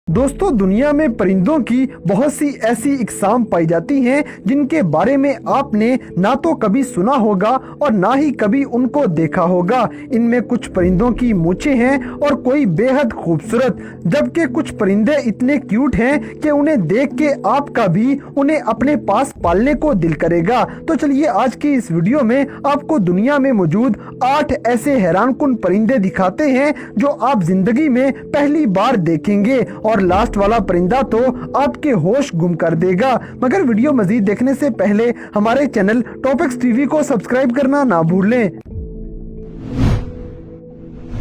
दोस्तों, दुनिया में परिंदों की बहुत सी ऐसी इकसाम पाई जाती हैं जिनके बारे में आपने ना तो कभी सुना होगा और ना ही कभी उनको देखा होगा। इनमें कुछ परिंदों की मूंछें हैं और कोई बेहद खूबसूरत, जबकि कुछ परिंदे इतने क्यूट हैं कि उन्हें देख के आपका भी उन्हें अपने पास पालने को दिल करेगा। तो चलिए आज की इस वीडियो में आपको दुनिया में मौजूद 8 ऐसे हैरानकुन परिंदे दिखाते हैं जो आप जिंदगी में पहली बार देखेंगे और लास्ट वाला परिंदा तो आपके होश गुम कर देगा। मगर वीडियो मजीद देखने से पहले हमारे चैनल टॉपिक्स टीवी को सब्सक्राइब करना ना भूलें।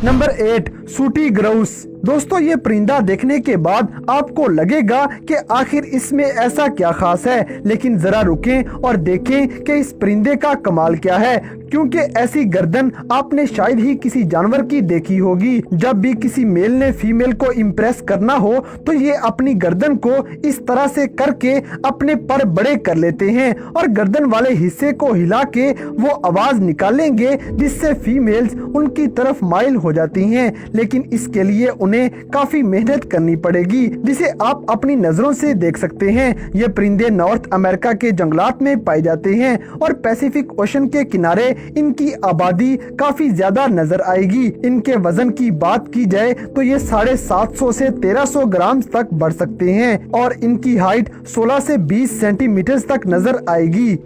नंबर 8, सूटी ग्राउस। दोस्तों, ये परिंदा देखने के बाद आपको लगेगा कि आखिर इसमें ऐसा क्या खास है, लेकिन जरा रुकें और देखें कि इस परिंदे का कमाल क्या है, क्योंकि ऐसी गर्दन आपने शायद ही किसी जानवर की देखी होगी। जब भी किसी मेल ने फीमेल को इम्प्रेस करना हो तो ये अपनी गर्दन को इस तरह से करके अपने पर बड़े कर लेते हैं और गर्दन वाले हिस्से को हिला के वो आवाज निकालेंगे जिससे फीमेल्स उनकी तरफ माइल हो जाती हैं। लेकिन इसके लिए उन्हें काफी मेहनत करनी पड़ेगी, जिसे आप अपनी नजरों से देख सकते हैं। ये परिंदे नॉर्थ अमेरिका के जंगलात में पाए जाते हैं और पैसिफिक ओशन के किनारे इनकी आबादी काफी ज्यादा नजर आएगी। इनके वजन की बात की जाए तो ये 750 से 1300 ग्राम तक बढ़ सकते हैं और इनकी हाइट 16 से 20 सेंटीमीटर तक नजर आएगी।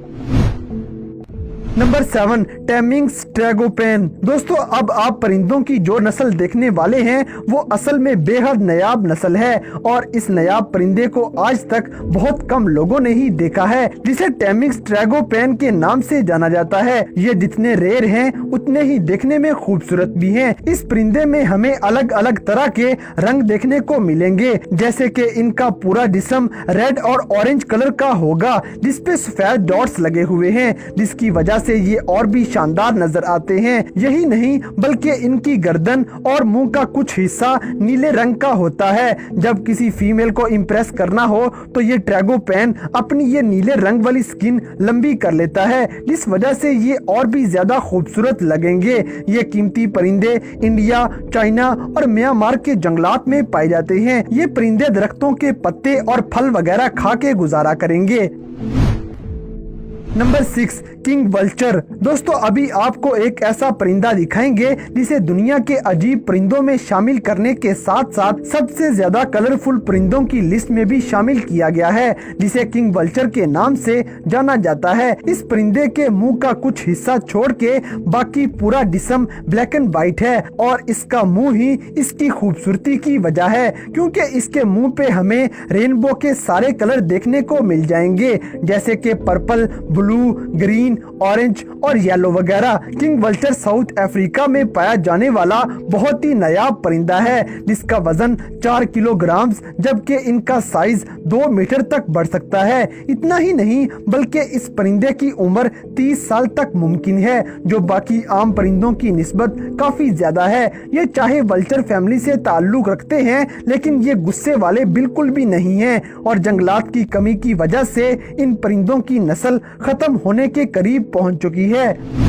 Number 7, Temminck's tragopan. दोस्तों, अब आप परिंदों की जो नस्ल देखने वाले हैं वो असल में बेहद नायाब नस्ल है और इस नायाब परिंदे को आज तक बहुत कम लोगों ने ही देखा है, जिसे टेमिंग्स ट्रैगोपैन के नाम से जाना जाता है। ये जितने रेयर हैं उतने ही देखने में खूबसूरत भी हैं। इस परिंदे में हमें अलग अलग तरह के रंग देखने को मिलेंगे, जैसे कि इनका पूरा जिस्म रेड और ऑरेंज कलर का होगा जिसपे सफेद डॉट्स लगे हुए हैं, जिसकी वजह से ये और भी शानदार नजर आते हैं। यही नहीं बल्कि इनकी गर्दन और मुंह का कुछ हिस्सा नीले रंग का होता है। जब किसी फीमेल को इम्प्रेस करना हो तो ये ट्रैगोपैन अपनी ये नीले रंग वाली स्किन लंबी कर लेता है, जिस वजह से ये और भी ज्यादा खूबसूरत लगेंगे। ये कीमती परिंदे इंडिया, चाइना और म्यांमार के जंगलात में पाए जाते हैं। ये परिंदे दरख्तों के पत्ते और फल वगैरह खा के गुजारा करेंगे। Number 6, king vulture. दोस्तों, अभी आपको एक ऐसा परिंदा दिखाएंगे जिसे दुनिया के अजीब परिंदों में शामिल करने के साथ साथ सबसे ज्यादा कलरफुल परिंदों की लिस्ट में भी शामिल किया गया है, जिसे किंग वल्चर के नाम से जाना जाता है। इस परिंदे के मुंह का कुछ हिस्सा छोड़ के बाकी पूरा जिस्म ब्लैक एंड व्हाइट है और इसका मुंह ही इसकी खूबसूरती की वजह है, क्योंकि इसके मुंह पे हमें रेनबो के सारे कलर देखने को मिल जाएंगे, जैसे कि पर्पल, ब्लू, ग्रीन, ऑरेंज और येलो वगैरह। किंग वल्चर साउथ अफ्रीका में पाया जाने वाला बहुत ही नायाब परिंदा है, जिसका वजन 4 किलोग्राम जबकि इनका साइज 2 मीटर तक बढ़ सकता है। इतना ही नहीं बल्कि इस परिंदे की उम्र 30 साल तक मुमकिन है, जो बाकी आम परिंदों की निस्बत काफी ज्यादा है। ये चाहे वल्चर फैमिली से ताल्लुक रखते हैं, लेकिन ये गुस्से वाले बिल्कुल भी नहीं हैं और जंगलात की कमी की वजह से इन परिंदों की नस्ल खत्म होने के करीब पहुंच चुकी है।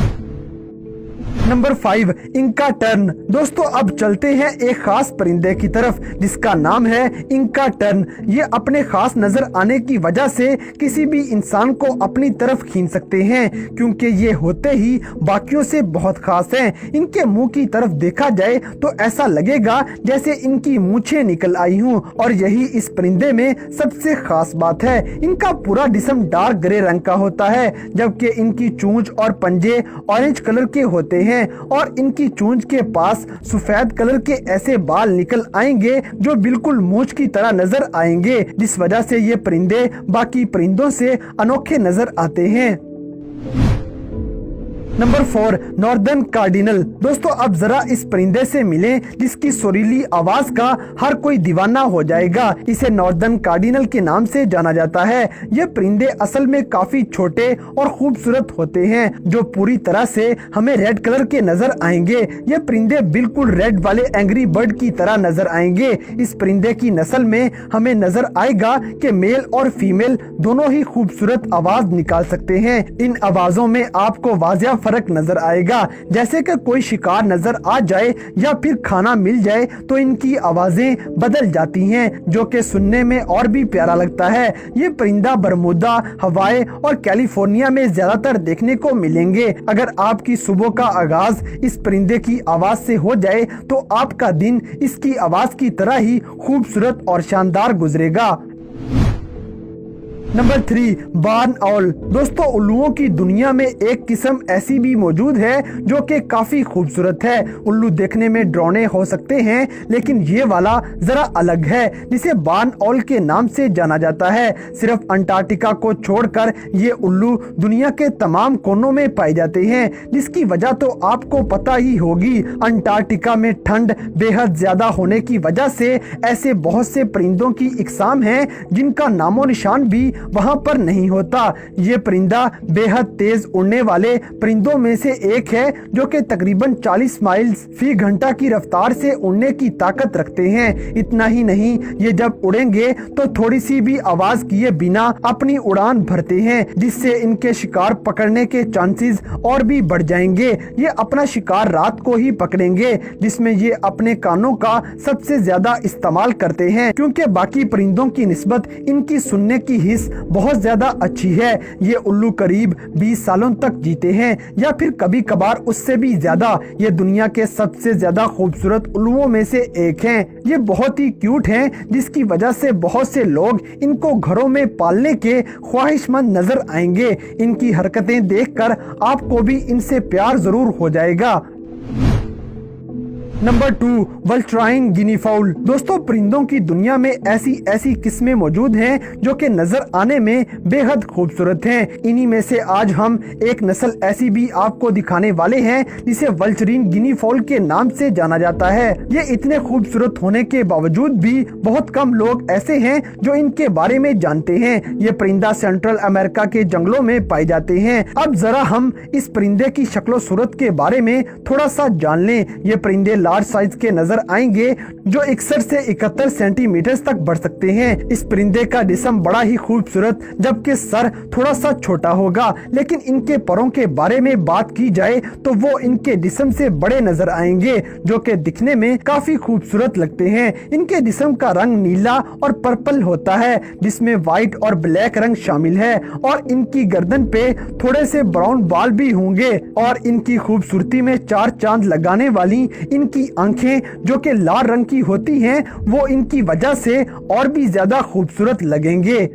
Number 5, Inca turn. दोस्तों, अब चलते हैं एक खास परिंदे की तरफ जिसका नाम है इंका टर्न। ये अपने खास नजर आने की वजह से किसी भी इंसान को अपनी तरफ खींच सकते हैं, क्योंकि ये होते ही बाकियों से बहुत खास हैं। इनके मुंह की तरफ देखा जाए तो ऐसा लगेगा जैसे इनकी मूंछें निकल आई हूँ और यही इस परिंदे में सबसे खास बात है। इनका पूरा जिस्म डार्क ग्रे रंग का होता है, जबकि इनकी चोंच और पंजे ऑरेंज कलर के होते हैं और इनकी चोंच के पास सफेद कलर के ऐसे बाल निकल आएंगे जो बिल्कुल मूंछ की तरह नजर आएंगे, जिस वजह से ये परिंदे बाकी परिंदों से अनोखे नजर आते हैं। Number 4, northern cardinal. दोस्तों, अब जरा इस परिंदे से मिलें जिसकी सुरीली आवाज का हर कोई दीवाना हो जाएगा। इसे नॉर्दर्न कार्डिनल के नाम से जाना जाता है। ये परिंदे असल में काफी छोटे और खूबसूरत होते हैं, जो पूरी तरह से हमें रेड कलर के नजर आएंगे। ये परिंदे बिल्कुल रेड वाले एंग्री बर्ड की तरह नजर आएंगे। इस परिंदे की नस्ल में हमें नजर आएगा कि मेल और फीमेल दोनों ही खूबसूरत आवाज निकाल सकते हैं। इन आवाजों में आपको वाज़िया फर्क नजर आएगा। जैसे कि कोई शिकार नजर आ जाए या फिर खाना मिल जाए तो इनकी आवाजें बदल जाती हैं, जो कि सुनने में और भी प्यारा लगता है। ये परिंदा बरमूदा, हवाई और कैलिफोर्निया में ज्यादातर देखने को मिलेंगे। अगर आपकी सुबह का आगाज इस परिंदे की आवाज से हो जाए तो आपका दिन इसकी आवाज की तरह ही खूबसूरत और शानदार गुजरेगा। नंबर 3, बार्न ऑल। दोस्तों, उल्लुओं की दुनिया में एक किस्म ऐसी भी मौजूद है जो कि काफी खूबसूरत है। उल्लू देखने में डरावने हो सकते हैं, लेकिन ये वाला जरा अलग है, जिसे बार्न ऑल के नाम से जाना जाता है। सिर्फ अंटार्कटिका को छोड़कर ये उल्लू दुनिया के तमाम कोनों में पाए जाते हैं, जिसकी वजह तो आपको पता ही होगी। अंटार्कटिका में ठंड बेहद ज्यादा होने की वजह से ऐसे बहुत से परिंदों की इकसाम है जिनका नामो निशान भी वहां पर नहीं होता। ये परिंदा बेहद तेज उड़ने वाले परिंदों में से एक है, जो कि तकरीबन 40 माइल फी घंटा की रफ्तार से उड़ने की ताकत रखते हैं। इतना ही नहीं, ये जब उड़ेंगे तो थोड़ी सी भी आवाज किए बिना अपनी उड़ान भरते हैं, जिससे इनके शिकार पकड़ने के चांसेस और भी बढ़ जाएंगे। ये अपना शिकार रात को ही पकड़ेंगे, जिसमें ये अपने कानों का सबसे ज्यादा इस्तेमाल करते हैं, क्योंकि बाकी परिंदों की निस्बत इनकी सुनने की हिस्स बहुत ज्यादा अच्छी है। ये उल्लू करीब 20 सालों तक जीते हैं, या फिर कभी कभार उससे भी ज्यादा। ये दुनिया के सबसे ज्यादा खूबसूरत उल्लुओं में से एक हैं। ये बहुत ही क्यूट हैं, जिसकी वजह से बहुत से लोग इनको घरों में पालने के ख्वाहिशमंद नजर आएंगे। इनकी हरकतें देखकर आपको भी इनसे प्यार जरूर हो जाएगा। नंबर 2, वल्ट्राइन गिनी फाउल। दोस्तों, परिंदों की दुनिया में ऐसी किस्में मौजूद हैं जो कि नजर आने में बेहद खूबसूरत हैं। इन्हीं में से आज हम एक नस्ल ऐसी भी आपको दिखाने वाले हैं जिसे वल्ट्राइन गिनी फाउल के नाम से जाना जाता है। ये इतने खूबसूरत होने के बावजूद भी बहुत कम लोग ऐसे हैं जो इनके बारे में जानते हैं। ये परिंदा सेंट्रल अमेरिका के जंगलों में पाए जाते हैं। अब जरा हम इस परिंदे की शक्लो सूरत के बारे में थोड़ा सा जान लें। ये परिंदे लार्ज साइज के नजर आएंगे, जो 61 से 71 सेंटीमीटर तक बढ़ सकते हैं। इस परिंदे का जिस्म बड़ा ही खूबसूरत, जबकि सर थोड़ा सा छोटा होगा, लेकिन इनके परों के बारे में बात की जाए तो वो इनके जिस्म से बड़े नजर आएंगे, जो कि दिखने में काफी खूबसूरत लगते हैं। इनके जिस्म का रंग नीला और पर्पल होता है, जिसमें व्हाइट और ब्लैक रंग शामिल है, और इनकी गर्दन पे थोड़े से ब्राउन बाल भी होंगे, और इनकी खूबसूरती में 4 चांद लगाने वाली इनकी आंखें, जो कि लाल रंग की होती हैं, वो इनकी वजह से और भी ज्यादा खूबसूरत लगेंगे।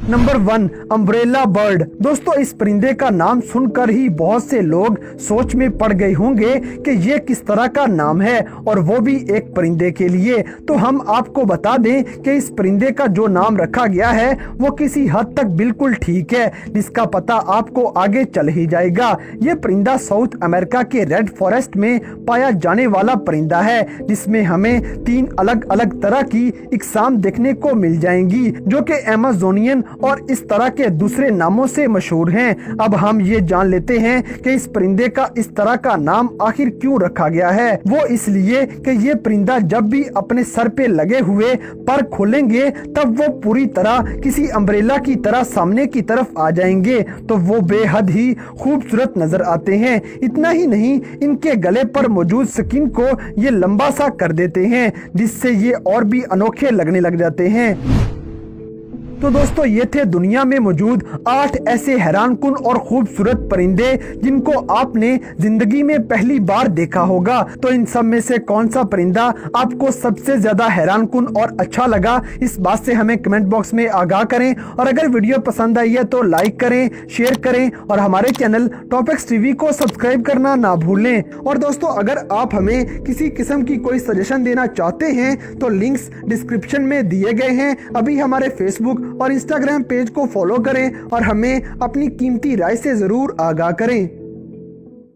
Number 1, umbrella bird. दोस्तों, इस परिंदे का नाम सुनकर ही बहुत से लोग सोच में पड़ गए होंगे कि ये किस तरह का नाम है, और वो भी एक परिंदे के लिए। तो हम आपको बता दें कि इस परिंदे का जो नाम रखा गया है वो किसी हद तक बिल्कुल ठीक है, जिसका पता आपको आगे चल ही जाएगा। ये परिंदा साउथ अमेरिका के रेड फॉरेस्ट में पाया जाने वाला परिंदा है, जिसमें हमें 3 अलग अलग तरह की इकसाम देखने को मिल जाएंगी, जो कि अमेजोनियन और इस तरह के दूसरे नामों से मशहूर हैं। अब हम ये जान लेते हैं कि इस परिंदे का इस तरह का नाम आखिर क्यों रखा गया है। वो इसलिए कि ये परिंदा जब भी अपने सर पे लगे हुए पर खोलेंगे तब वो पूरी तरह किसी अम्ब्रेला की तरह सामने की तरफ आ जाएंगे, तो वो बेहद ही खूबसूरत नजर आते हैं। इतना ही नहीं, इनके गले पर मौजूद स्किन को ये लंबा सा कर देते हैं, जिससे ये और भी अनोखे लगने लग जाते हैं। तो दोस्तों, ये थे दुनिया में मौजूद 8 ऐसे हैरानकुन और खूबसूरत परिंदे जिनको आपने जिंदगी में पहली बार देखा होगा। तो इन सब में से कौन सा परिंदा आपको सबसे ज्यादा हैरानकुन और अच्छा लगा, इस बात से हमें कमेंट बॉक्स में आगाह करें। और अगर वीडियो पसंद आई है तो लाइक करें, शेयर करें, और हमारे चैनल टॉपिक्स टीवी को सब्सक्राइब करना ना भूलें। और दोस्तों, अगर आप हमें किसी किस्म की कोई सजेशन देना चाहते हैं तो लिंक्स डिस्क्रिप्शन में दिए गए हैं। अभी हमारे फेसबुक और इंस्टाग्राम पेज को फॉलो करें और हमें अपनी कीमती राय से जरूर आगाह करें।